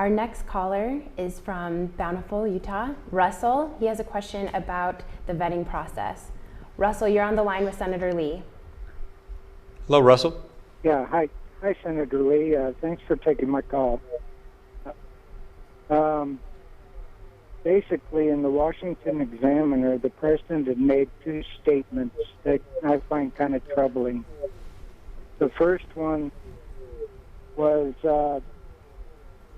Our next caller is from Bountiful, Utah. Russell, he has a question about the vetting process. Russell, you're on the line with Senator Lee. Hello, Russell. Yeah, hi, Senator Lee. Thanks for taking my call. Basically, in the Washington Examiner, the president had made two statements that I find kind of troubling. The first one was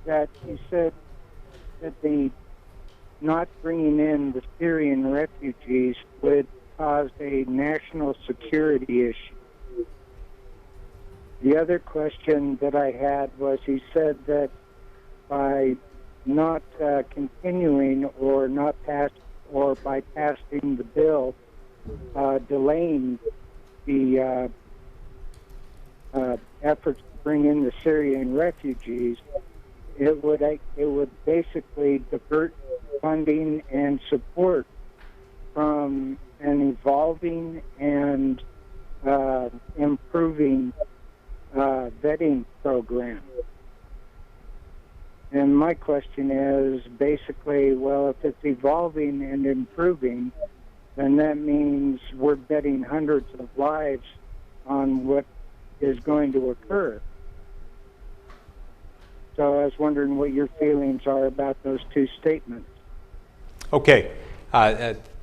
that he said that the not bringing in the Syrian refugees would cause a national security issue. The other question that I had was he said that by not continuing or not pass or by passing the bill, delaying the efforts to bring in the Syrian refugees, it would basically divert funding and support from an evolving and improving vetting program. And my question is basically, well, if it's evolving and improving, then that means we're betting hundreds of lives on what is going to occur. So I was wondering what your feelings are about those two statements. Okay.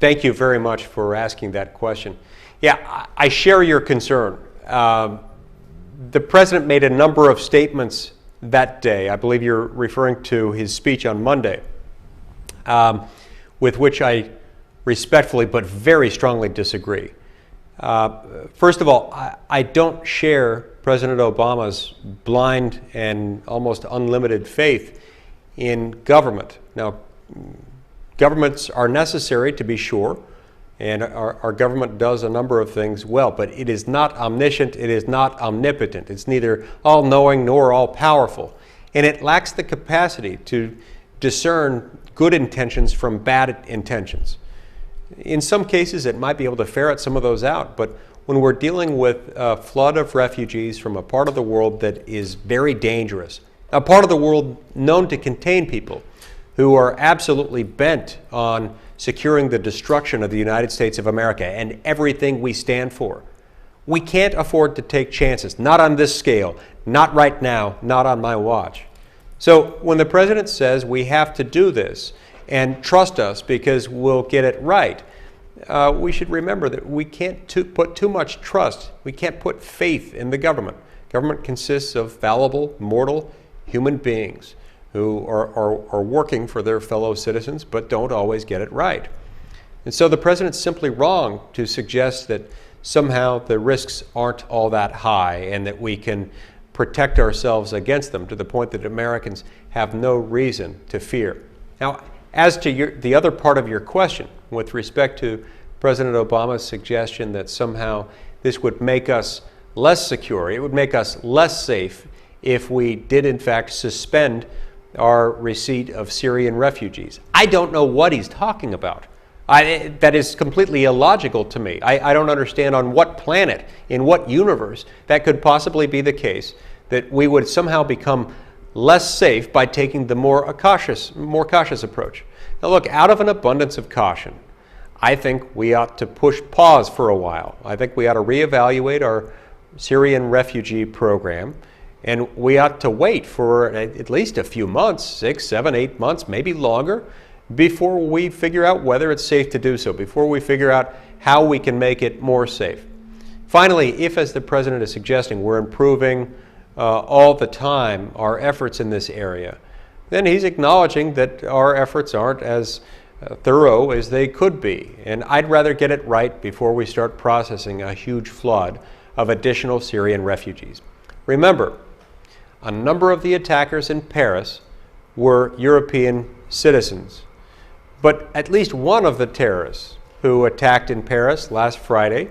Thank you very much for asking that question. Yeah, I share your concern. The president made a number of statements that day. I believe you're referring to his speech on Monday, with which I respectfully but very strongly disagree. First of all, I don't share President Obama's blind and almost unlimited faith in government. Now, governments are necessary, to be sure, and our government does a number of things well, but it is not omniscient, it is not omnipotent. It's neither all-knowing nor all-powerful, and it lacks the capacity to discern good intentions from bad intentions. In some cases, it might be able to ferret some of those out, but when we're dealing with a flood of refugees from a part of the world that is very dangerous, a part of the world known to contain people who are absolutely bent on securing the destruction of the United States of America and everything we stand for, we can't afford to take chances, not on this scale, not right now, not on my watch. So when the president says we have to do this and trust us because we'll get it right, we should remember that we can't put too much trust, we can't put faith in the government. Government consists of fallible, mortal human beings who are working for their fellow citizens but don't always get it right. And so the president's simply wrong to suggest that somehow the risks aren't all that high and that we can protect ourselves against them to the point that Americans have no reason to fear. Now, as to the other part of your question, with respect to President Obama's suggestion that somehow this would make us less secure, it would make us less safe if we did in fact suspend our receipt of Syrian refugees. I don't know what he's talking about. That is completely illogical to me. I don't understand on what planet, in what universe, that could possibly be the case, that we would somehow become less safe by taking the more cautious approach. Now look, out of an abundance of caution, I think we ought to push pause for a while. I think we ought to reevaluate our Syrian refugee program, and we ought to wait for at least a few months, 6, 7, 8 months, maybe longer, before we figure out whether it's safe to do so, before we figure out how we can make it more safe. Finally, if, as the president is suggesting, we're improving all the time our efforts in this area, then he's acknowledging that our efforts aren't as thorough as they could be. And I'd rather get it right before we start processing a huge flood of additional Syrian refugees. Remember, a number of the attackers in Paris were European citizens, but at least one of the terrorists who attacked in Paris last Friday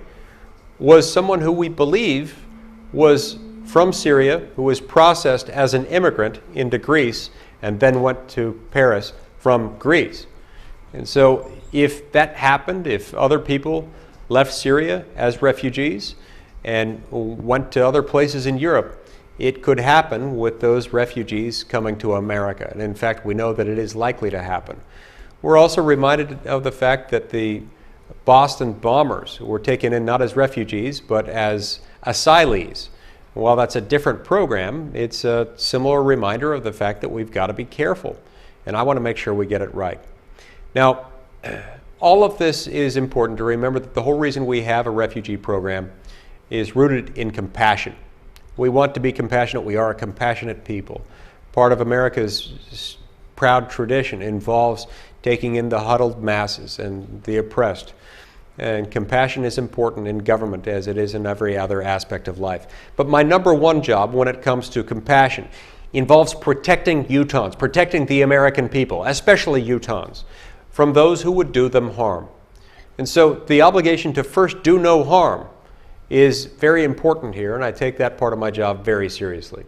was someone who we believe was from Syria, who was processed as an immigrant into Greece and then went to Paris from Greece. And so if that happened, if other people left Syria as refugees and went to other places in Europe, it could happen with those refugees coming to America. And in fact, we know that it is likely to happen. We're also reminded of the fact that the Boston bombers were taken in not as refugees, but as asylees. While that's a different program, it's a similar reminder of the fact that we've got to be careful. And I want to make sure we get it right. Now, all of this is important to remember that the whole reason we have a refugee program is rooted in compassion. We want to be compassionate. We are a compassionate people. Part of America's proud tradition involves taking in the huddled masses and the oppressed. And compassion is important in government as it is in every other aspect of life. But my number one job when it comes to compassion involves protecting Utahns, protecting the American people, especially Utahns, from those who would do them harm. And so the obligation to first do no harm is very important here, and I take that part of my job very seriously.